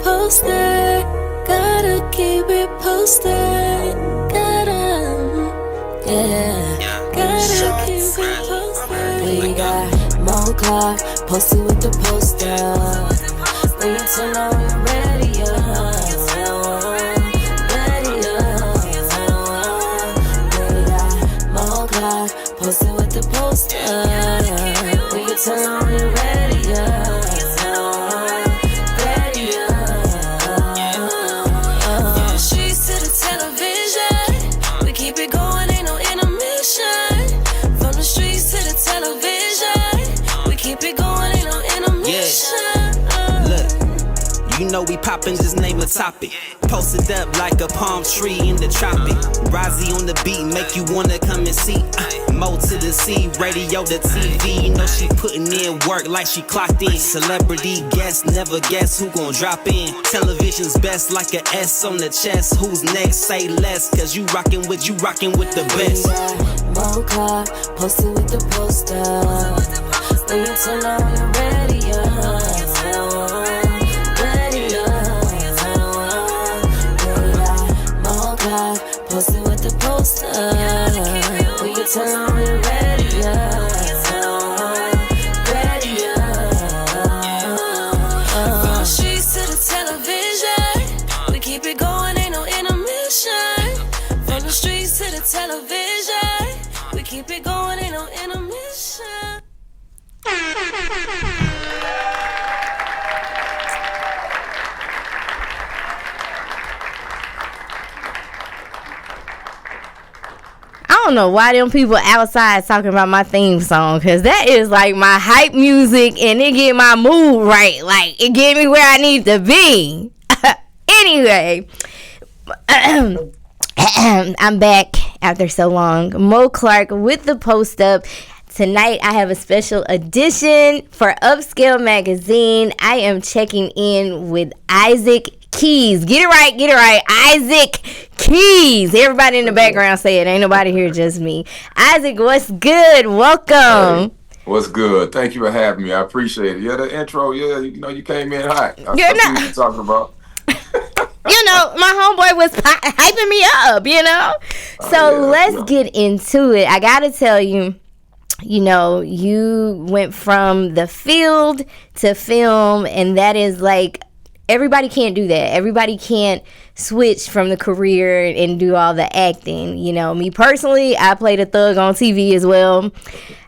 posted. Gotta keep it posted. Gotta keep it posted. We got more clock posted with the poster. When you turn on your radio, posted with the poster. When you turn on your radio, From the streets to the television, we keep it going, ain't no intermission. From the streets to the television, we keep it going, ain't no intermission. Look, you know we poppin', just name a topic. Posted up like a palm tree in the tropic. Rozzy on the beat, make you wanna come and see. Mo to the C, radio to TV. You know she putting in work like she clocked in. Celebrity guest, never guess who gon' drop in. Television's best like a S on the chest. Who's next? Say less, cause you rockin' with the best. Mo clock, posted with the poster. When you turn on your radio, posted with the poster. When you turn on your radio, From the streets to the television, we keep it going, ain't no intermission. From the streets to the television, we keep it going, ain't no intermission. I don't know why them people outside talking about my theme song, because that is like my hype music and it get my mood right. Like, it get me where I need to be. Anyway, I'm back after so long. Mo Clark with the post up. Tonight I have a special edition for Upscale Magazine. I am checking in with Isaac Keys. Get it right. Isaac Keys. Everybody in the background say it. Ain't nobody here, just me. Isaac, what's good? Welcome. Hey, what's good? Thank you for having me. I appreciate it. Yeah, the intro, you know, you came in hot. I see what you're talking about. You know, my homeboy was hyping me up, you know? So let's get into it. I got to tell you, you know, you went from the field to film, and that is like, everybody can't do that. Everybody can't switch from the career and do all the acting. You know, me personally, I played a thug on TV as well.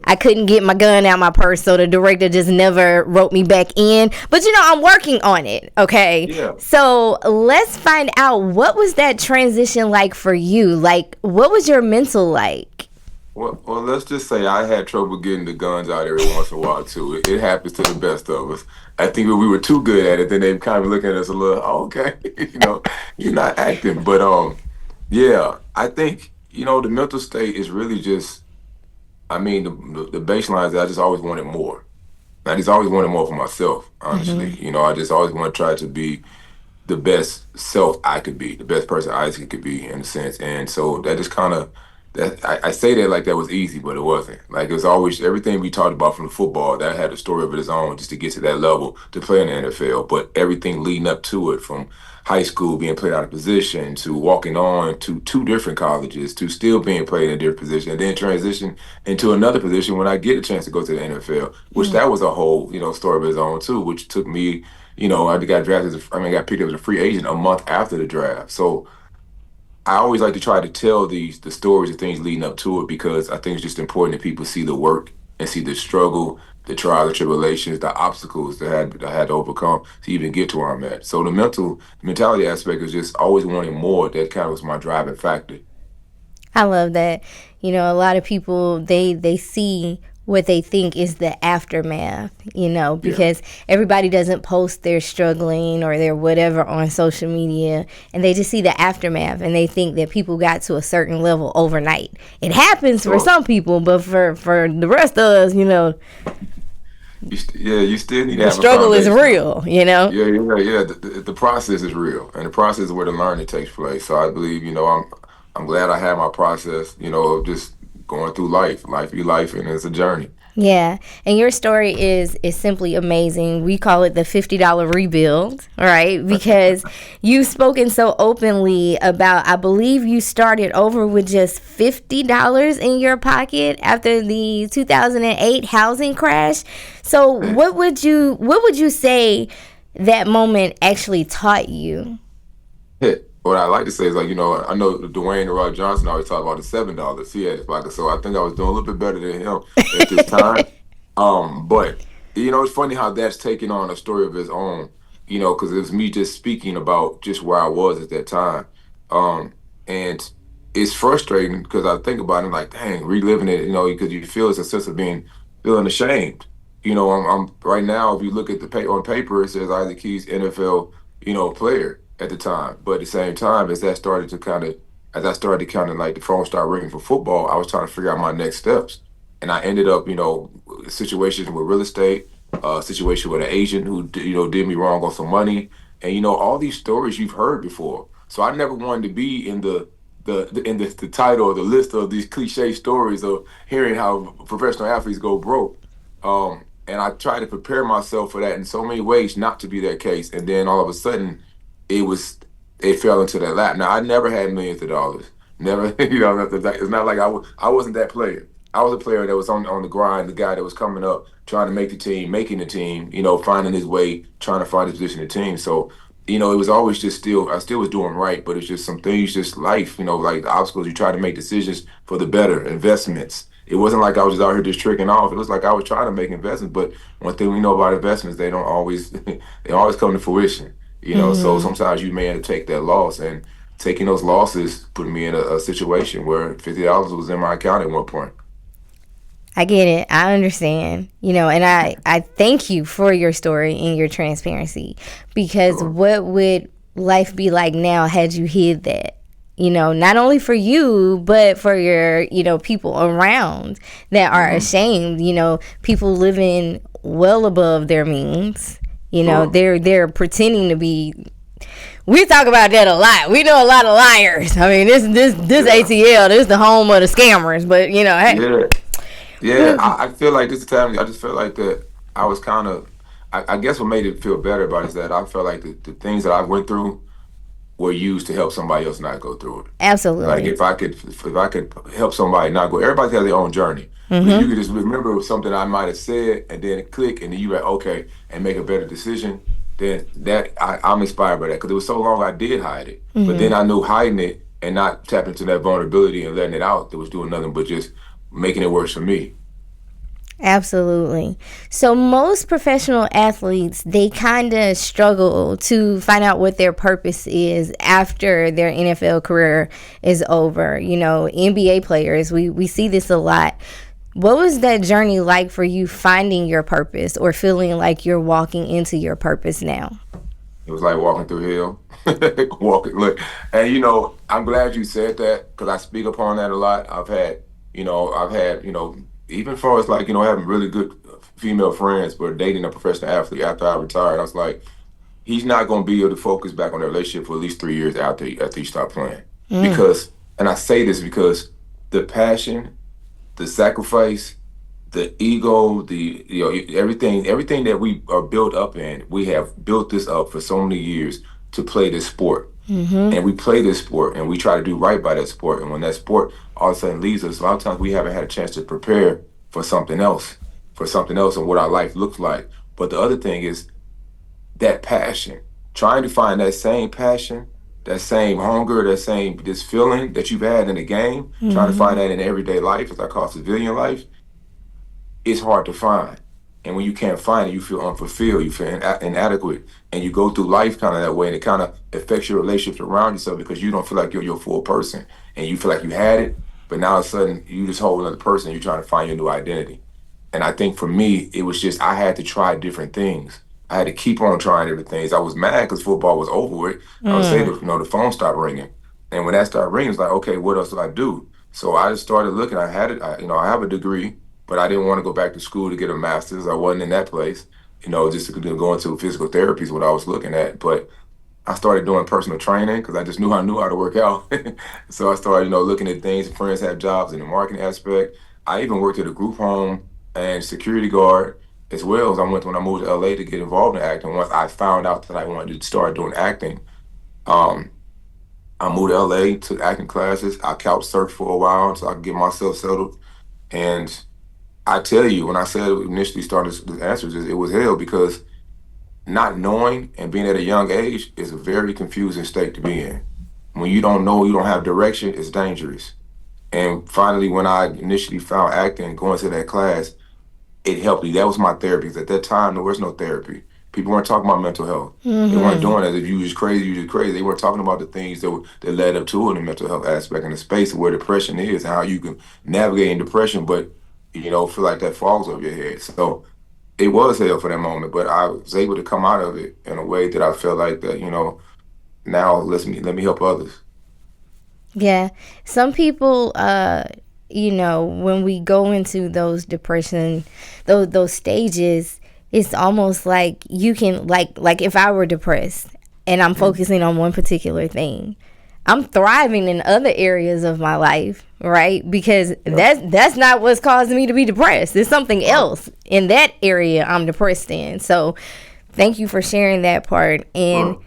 I couldn't get my gun out my purse, so the director just never wrote me back in. But, you know, I'm working on it, okay? Yeah. So let's find out, what was that transition like for you? Like, what was your mental like? Well, let's just say I had trouble getting the guns out every once in a while, too. It happens to the best of us. I think if we were too good at it, then they'd kind of looking at us a little, okay, you know, you're not acting. But, yeah, I think, you know, the mental state is really just, I mean, the baseline is that I just always wanted more. I just always wanted more for myself, honestly. Mm-hmm. You know, I just always want to try to be the best self I could be, the best person Isaac could be, in a sense. And so that just kind of, I say that like that was easy, but it wasn't. Like, it was always, everything we talked about from the football, that had a story of its own just to get to that level to play in the NFL. But everything leading up to it, from high school being played out of position, to walking on to 2 different colleges, to still being played in a different position, and then transition into another position when I get a chance to go to the NFL, which that was a whole, you know, story of its own too, which took me, you know, I got drafted, got picked up as a free agent a month after the draft. So I always like to try to tell the stories and things leading up to it, because I think it's just important that people see the work and see the struggle, the trials and tribulations, the obstacles that I had to overcome to even get to where I'm at. So the mentality aspect is just always wanting more. That kind of was my driving factor. I love that. You know, a lot of people, they see what they think is the aftermath, you know, because everybody doesn't post their struggling or their whatever on social media, and they just see the aftermath and they think that people got to a certain level overnight. It happens for some people, but for the rest of us, you know, you still need to the have struggle is real, you know? Yeah. The process is real, and the process is where the learning takes place. So I believe, you know, I'm glad I had my process, you know, of just going through life be life, and it's a journey. Yeah, and your story is simply amazing. We call it the $50 rebuild, right? Because you've spoken so openly about. I believe you started over with just $50 in your pocket after the 2008 housing crash. So, what would you say that moment actually taught you? What I like to say is like, I know Dwayne the Rock Johnson always talk about the $7 he had his pocket, so I think I was doing a little bit better than him at this time. But it's funny how that's taken on a story of its own, because it was me just speaking about just where I was at that time. And it's frustrating because I think about it like, dang, reliving it, because you feel it's a sense of feeling ashamed. I'm right now, if you look at the on paper, it says Isaac Keys NFL, player at the time. But at the same time, as I started to kind of like the phone started ringing for football, I was trying to figure out my next steps. And I ended up, situations with real estate, situation with an agent who, did me wrong on some money. And, all these stories you've heard before. So I never wanted to be in the title or the list of these cliche stories of hearing how professional athletes go broke. And I tried to prepare myself for that in so many ways not to be that case. And then all of a sudden, it was it fell into that lap. Now I never had millions of dollars. Never, it's not like I wasn't that player. I was a player that was on the grind, the guy that was coming up, trying to make the team, making the team, finding his way, trying to find his position in the team. So, it was always just I still was doing right, but it's just some things, just life, like the obstacles, you try to make decisions for the better, investments. It wasn't like I was just out here just tricking off. It was like I was trying to make investments, but one thing we know about investments, they don't always, they always come to fruition. So Mm-hmm. sometimes you may have to take that loss, and taking those losses put me in a situation where $50 was in my account at one point. I get it. I understand. And I thank you for your story and your transparency because Sure. what would life be like now had you hid that? Not only for you, but for your, people around that are Hmm. ashamed, people living well above their means. Sure. They're pretending to be. We talk about that a lot. We know a lot of liars. I mean, this Yeah. ATL, this is the home of the scammers. But hey, Yeah. Yeah. I feel like this time, I just felt like that I was kind of, I guess what made it feel better about it is that I felt like the things that I went through were used to help somebody else not go through it. Like absolutely. if I could help somebody not go, everybody has their own journey. But if you Mm-hmm. could just remember something I might have said and then click and then you like, okay, and make a better decision, then I'm inspired by that because it was so long I did hide it. But then Mm-hmm. I knew hiding it and not tapping into that vulnerability and letting it out that was doing nothing but just making it worse for me. Absolutely. So most professional athletes, they kind of struggle to find out what their purpose is after their NFL career is over. NBA players, we see this a lot. What was that journey like for you finding your purpose or feeling like you're walking into your purpose now? It was like walking through hell. Walking, look, and I'm glad you said that because I speak upon that a lot. I've had, even far as like, having really good female friends, but dating a professional athlete after I retired, I was like, he's not going to be able to focus back on the relationship for at least 3 years after he stopped playing. Mm. Because, and I say this because the passion, the sacrifice, the ego, everything that we are built up in, we have built this up for so many years to play this sport. Mm-hmm. And we play this sport and we try to do right by that sport. And when that sport all of a sudden leaves us, a lot of times we haven't had a chance to prepare for something else, and what our life looks like. But the other thing is that passion, trying to find that same passion, that same hunger, this feeling that you've had in the game, trying to Mm-hmm. find that in everyday life, as I call civilian life, it's hard to find. And when you can't find it, you feel unfulfilled, you feel inadequate, and you go through life kind of that way, and it kind of affects your relationships around yourself because you don't feel like you're your full person, and you feel like you had it, but now all of a sudden you just hold another person, you're trying to find your new identity. And I think for me, it was just I had to try different things. I had to keep on trying different things. I was mad because football was over with. I would say Mm. that the phone stopped ringing, and when that started ringing, it's like, okay, what else do I do? So I just started looking. I had it. I have a degree, but I didn't want to go back to school to get a master's. I wasn't in that place, just to go into physical therapy is what I was looking at. But I started doing personal training because I just knew how to work out. So I started, looking at things. Friends have jobs in the marketing aspect. I even worked at a group home and security guard as well as when I moved to LA to get involved in acting. Once I found out that I wanted to start doing acting, um, I moved to LA, took acting classes. I couch surfed for a while until I could get myself settled. And I tell you, when I said initially started the answers, it was hell because not knowing and being at a young age is a very confusing state to be in. When you don't know, you don't have direction, it's dangerous. And finally, when I initially found acting, going to that class, it helped me. That was my therapy. 'Cause at that time, there was no therapy. People weren't talking about mental health. They weren't doing it. If you was crazy, you was crazy. They weren't talking about the things that led up to it in the mental health aspect and the space of where depression is and how you can navigate in depression, but feel like that falls over your head. So it was hell for that moment, but I was able to come out of it in a way that I felt like that, now let me help others. Yeah. Some people, when we go into those depression, those stages, it's almost like you can, like if I were depressed and I'm focusing on one particular thing, I'm thriving in other areas of my life, right? Because that's not what's causing me to be depressed. It's something else in that area I'm depressed in. So thank you for sharing that part. And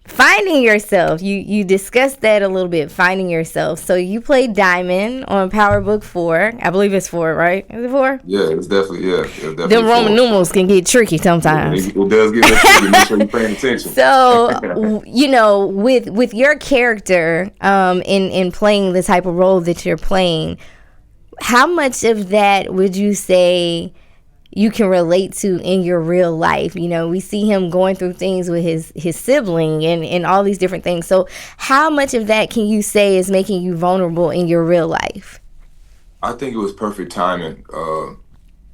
finding yourself, you discussed that a little bit, finding yourself. So you played Diamond on Power Book 4. I believe it's 4, right? Is it 4? Yeah, it's definitely Them Roman 4. numerals can get tricky sometimes. It does get tricky. Make sure you're paying attention. So, with your character, in playing the type of role that you're playing, how much of that would you say you can relate to in your real life? We see him going through things with his sibling and all these different things. So how much of that can you say is making you vulnerable in your real life? I think it was perfect timing,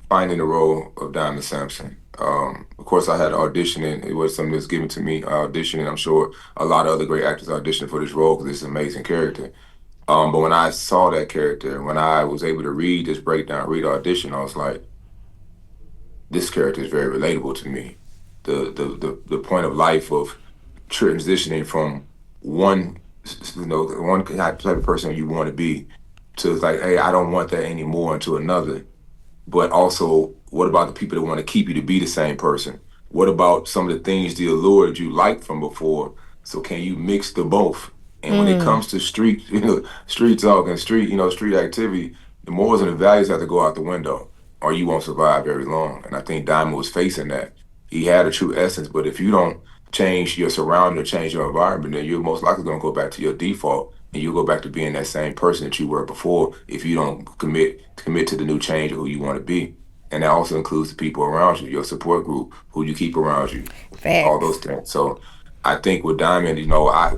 finding the role of Diamond Sampson. Of course, I had auditioning. It was something that was given to me. I auditioned, and I'm sure a lot of other great actors auditioned for this role because it's an amazing character. But when I saw that character, when I was able to read this breakdown, read the audition, I was like, this character is very relatable to me. The point of life of transitioning from one type of person you want to be to like, hey, I don't want that anymore, and to another. But also, what about the people that want to keep you to be the same person? What about some of the things, the allure that you liked from before? So can you mix the both? And when it comes to street, street talk and street activity, the morals and the values have to go out the window, or you won't survive very long. And I think Diamond was facing that. He had a true essence, but if you don't change your surrounding or change your environment, then you're most likely going to go back to your default, and you'll go back to being that same person that you were before if you don't commit to the new change of who you want to be. And that also includes the people around you, your support group, who you keep around you, all those Facts. things. So I think with Diamond,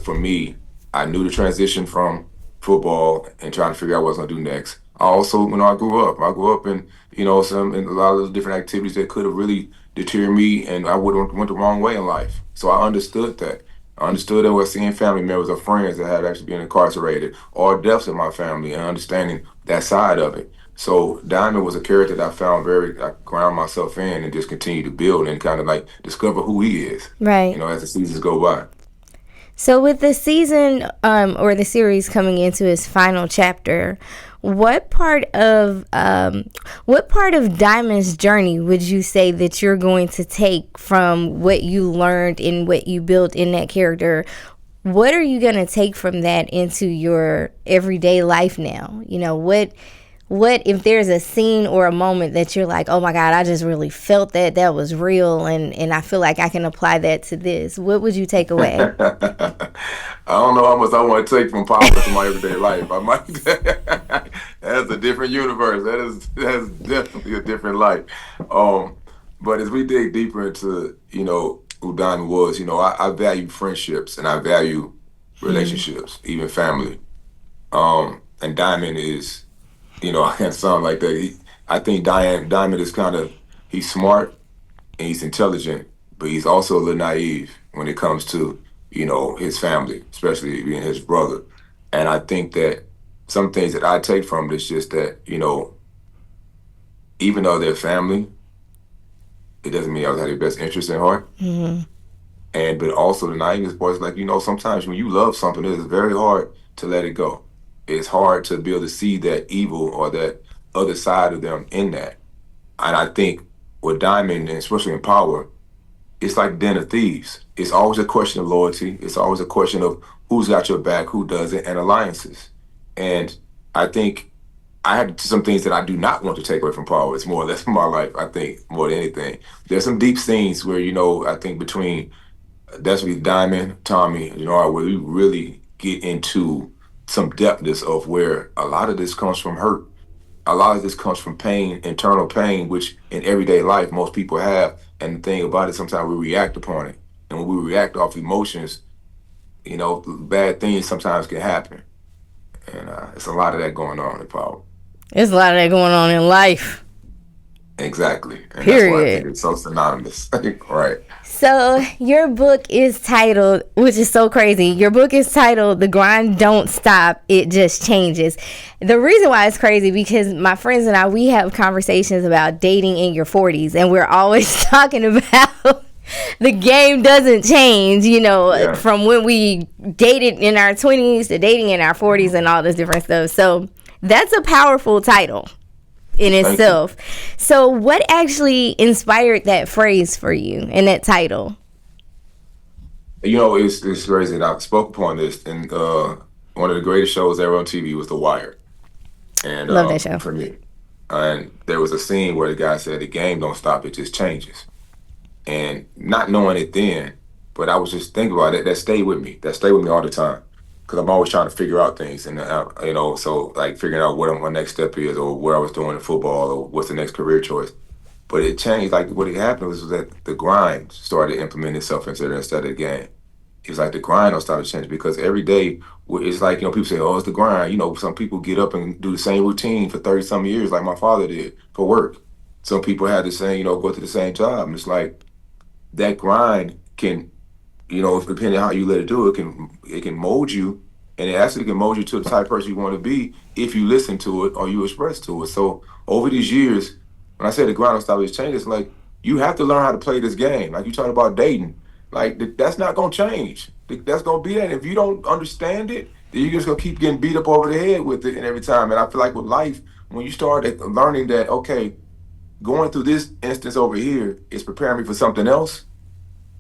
for me, I knew the transition from football and trying to figure out what I was gonna do next. I also, I grew up. I grew up in, in a lot of those different activities that could have really deterred me, and I would have went the wrong way in life. So I understood that. I understood that was seeing family members or friends that had actually been incarcerated or deaths in my family, and understanding that side of it. So Diamond was a character that I found I ground myself in and just continue to build and kind of like discover who he is, Right. as the seasons go by. So with the season, or the series coming into its final chapter, what part of Diamond's journey would you say that you're going to take from what you learned and what you built in that character? What are you going to take from that into your everyday life now? What if there's a scene or a moment that you're like, oh my God, I just really felt that was real, and I feel like I can apply that to this. What would you take away? I don't know how much I want to take from Power to my everyday life. I might. That's a different universe. That's definitely a different life. But as we dig deeper into who Don was, I value friendships and I value relationships, even family. And Diamond is. I can't sound like that. I think Diamond is he's smart and he's intelligent, but he's also a little naive when it comes to, his family, especially being his brother. And I think that some things that I take from it is just that, even though they're family, it doesn't mean I have their best interest in heart. But also the naiveness part is like, sometimes when you love something, it is very hard to let it go. It's hard to be able to see that evil or that other side of them in that. And I think with Diamond, and especially in Power, it's like Den of Thieves. It's always a question of loyalty. It's always a question of who's got your back, who doesn't, and alliances. And I think I had some things that I do not want to take away from Power. It's more or less my life, I think, more than anything. There's some deep scenes where, I think between definitely Diamond, Tommy, where we really get into some depthness of where a lot of this comes from hurt. A lot of this comes from pain, internal pain, which in everyday life most people have. And the thing about it, sometimes we react upon it. And when we react off emotions, bad things sometimes can happen. And it's a lot of that going on in Power. There's a lot of that going on in life. Exactly. And Period. That's why I think it's so synonymous. Right. So your book is titled, which is so crazy, your book is titled The Grind Don't Stop, It Just Changes. The reason why it's crazy, because my friends and I, we have conversations about dating in your 40s, and we're always talking about the game doesn't change, from when we dated in our 20s to dating in our 40s and all this different stuff. So that's a powerful title in itself. So what actually inspired that phrase for you and that title? It's crazy. And I spoke upon this in one of the greatest shows ever on TV was The Wire. And Love that show. For me. And there was a scene where the guy said, the game don't stop, it just changes. And not knowing it then, but I was just thinking about it, that stayed with me. That stayed with me all the time. Because I'm always trying to figure out things, and so like figuring out what my next step is, or where I was doing in football, or what's the next career choice. But it changed. Like what had happened was that the grind started implementing itself into it instead of the game. It's like the grind don't start to change because every day it's like people say, oh, it's the grind. Some people get up and do the same routine for 30-some years, like my father did for work. Some people had the same, go to the same job. And it's like that grind can. Depending on how you let it do, it can mold you, and it actually can mold you to the type of person you want to be if you listen to it or you express to it. So over these years, when I say the grind style is changing, it's like you have to learn how to play this game. Like you talk about dating, like that's not gonna change. That's gonna be that. If you don't understand it, then you're just gonna keep getting beat up over the head with it, and every time. And I feel like with life, when you start learning that, okay, going through this instance over here is preparing me for something else,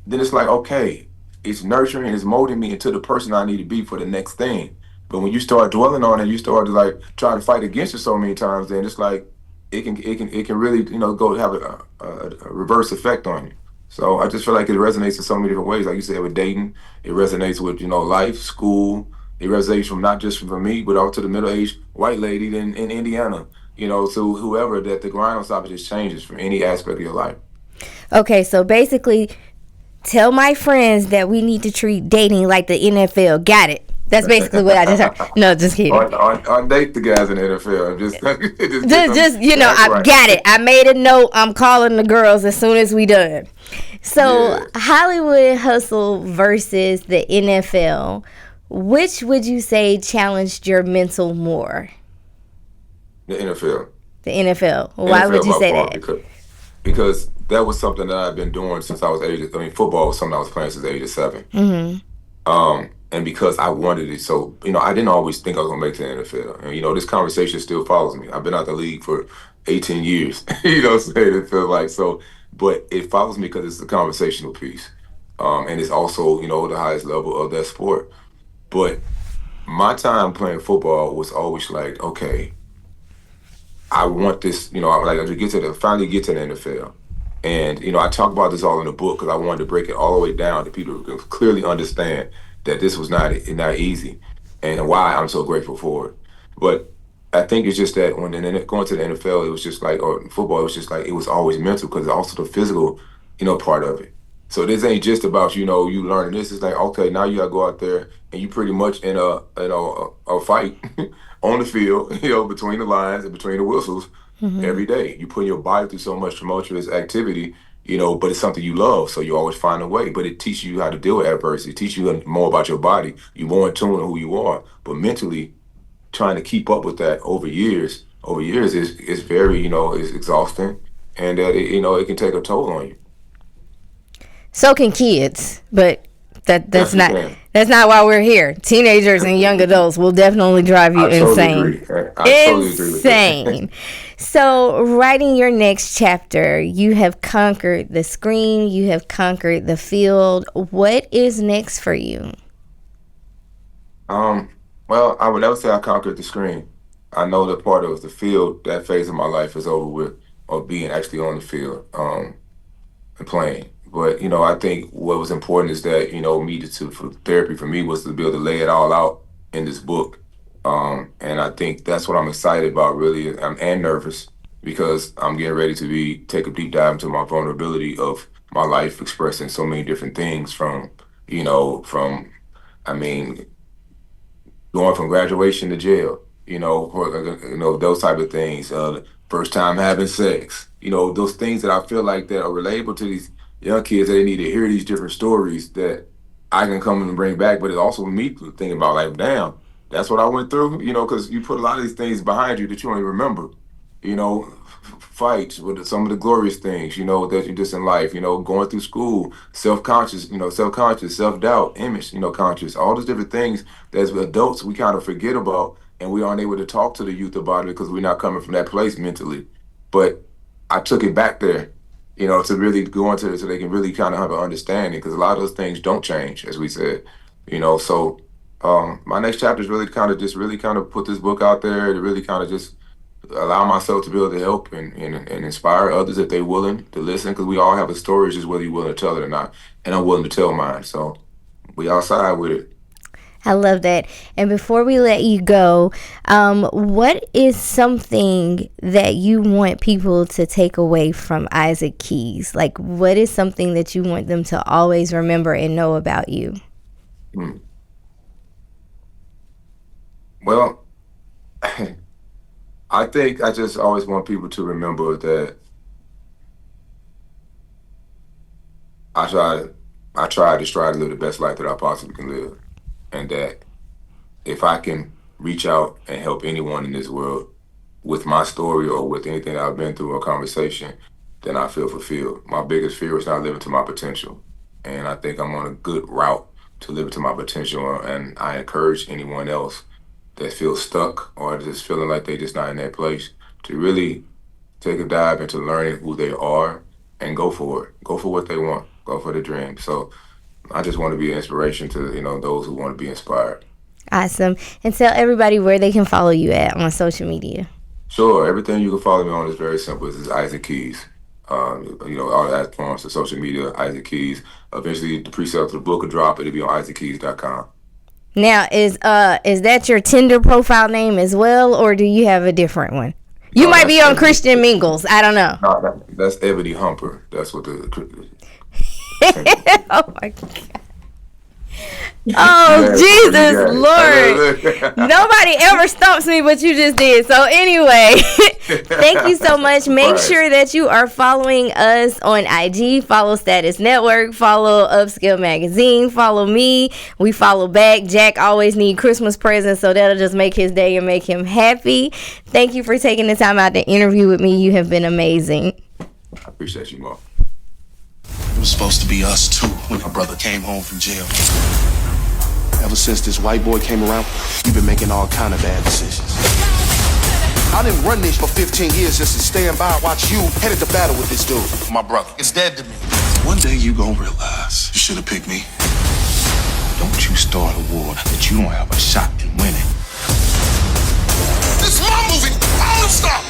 then it's like, okay, it's nurturing, it's molding me into the person I need to be for the next thing. But when you start dwelling on it, you start to like try to fight against it so many times, then it's like it can really go have a reverse effect on you. So I just feel like it resonates in so many different ways. Like you said with dating, it resonates with life, school. It resonates from not just from me, but also the middle-aged white lady in Indiana. To whoever, that the grind on stop, it just changes from any aspect of your life. Okay, so basically, tell my friends that we need to treat dating like the NFL. Got it. That's basically what I just heard. No, just kidding. I date the guys in the NFL. Just I got it. I made a note. I'm calling the girls as soon as we done. So, Hollywood Hustle versus the NFL. Which would you say challenged your mental more? The NFL. The NFL. Why NFL would you say that? Because that was something that I've been doing since I was football was something I was playing since the age of 7. Mm-hmm. And because I wanted it, so I didn't always think I was gonna make it to the NFL. And this conversation still follows me. I've been out the league for 18 years. It feels like so, but it follows me because it's a conversational piece, and it's also the highest level of that sport. But my time playing football was always like, okay, I want this. Like to finally get to the NFL. And, I talk about this all in the book because I wanted to break it all the way down to people who can clearly understand that this was not easy and why I'm so grateful for it. But I think it's just that when going to the NFL, it was just like, or football, it was just like, it was always mental because also the physical, part of it. So this ain't just about, you learning this. It's like, okay, now you got to go out there and you pretty much in a fight on the field, between the lines and between the whistles. Mm-hmm. Every day. You put your body through so much tumultuous activity, but it's something you love, so you always find a way. But it teaches you how to deal with adversity. It teaches you more about your body. You're more in tune with who you are. But mentally, trying to keep up with that over years is very, is exhausting, and that it can take a toll on you. So can kids, but That's Yes, we not can. that's not why we're here. Teenagers and young adults will definitely drive you I totally insane. agree. I totally agree with that. Insane. So, writing your next chapter, you have conquered the screen, you have conquered the field. What is next for you? Well, I would never say I conquered the screen. I know that part of the field, that phase of my life is over with, or being actually on the field, and playing. But, I think what was important is that, me for therapy for me was to be able to lay it all out in this book. And I think that's what I'm excited about, really. And nervous because I'm getting ready to take a deep dive into my vulnerability of my life, expressing so many different things I mean, going from graduation to jail, those type of things. First time having sex, those things that I feel like that are relatable to these young kids that they need to hear these different stories that I can come and bring back. But it also me thinking about like, damn, that's what I went through, because you put a lot of these things behind you that you don't even remember, fights with some of the glorious things, that you just in life, going through school, self-conscious, self-doubt, image, conscious, all those different things that as adults we kind of forget about and we aren't able to talk to the youth about it because we're not coming from that place mentally. But I took it back there, to really go into it so they can really kind of have an understanding because a lot of those things don't change, as we said, so my next chapter is really kind of just really kind of put this book out there to really kind of just allow myself to be able to help and inspire others if they're willing to listen because we all have a story, it's just whether you're willing to tell it or not. And I'm willing to tell mine. So we outside with it. I love that. And before we let you go, what is something that you want people to take away from Isaac Keys? Like, what is something that you want them to always remember and know about you? Well, I think I just always want people to remember that I try to strive to live the best life that I possibly can live. And that if I can reach out and help anyone in this world with my story or with anything that I've been through or conversation, then I feel fulfilled. My biggest fear is not living to my potential. And I think I'm on a good route to living to my potential. And I encourage anyone else that feels stuck or just feeling like they're just not in that place to really take a dive into learning who they are and go for it. Go for what they want. Go for the dream. So I just want to be an inspiration to, those who want to be inspired. Awesome. And tell everybody where they can follow you at on social media. Sure. Everything you can follow me on is very simple. It's Isaac Keys. All the platforms, the social media, Isaac Keys. Eventually, the pre-sale to the book will drop. It'll be on isaackeys.com. Now, is that your Tinder profile name as well, or do you have a different one? You might be on Christian Mingles. I don't know. No, that's Ebony Humper. That's what the... Oh, my God. Oh, Jesus, Lord. Nobody ever stumps me, but you just did. So anyway, thank you so much. Make sure that you are following us on IG. Follow Status Network. Follow Upskill Magazine. Follow me. We follow back. Jack always need Christmas presents, so that'll just make his day and make him happy. Thank you for taking the time out to interview with me. You have been amazing. I appreciate you, Mom. It was supposed to be us too when my brother came home from jail. Ever since this white boy came around, we've been making all kind of bad decisions. I didn't run this for 15 years just to stand by and watch you headed to battle with this dude. My brother, it's dead to me. One day you gon' realize you should have picked me. Don't you start a war that you don't have a shot in winning. This is my movie. I don't stop.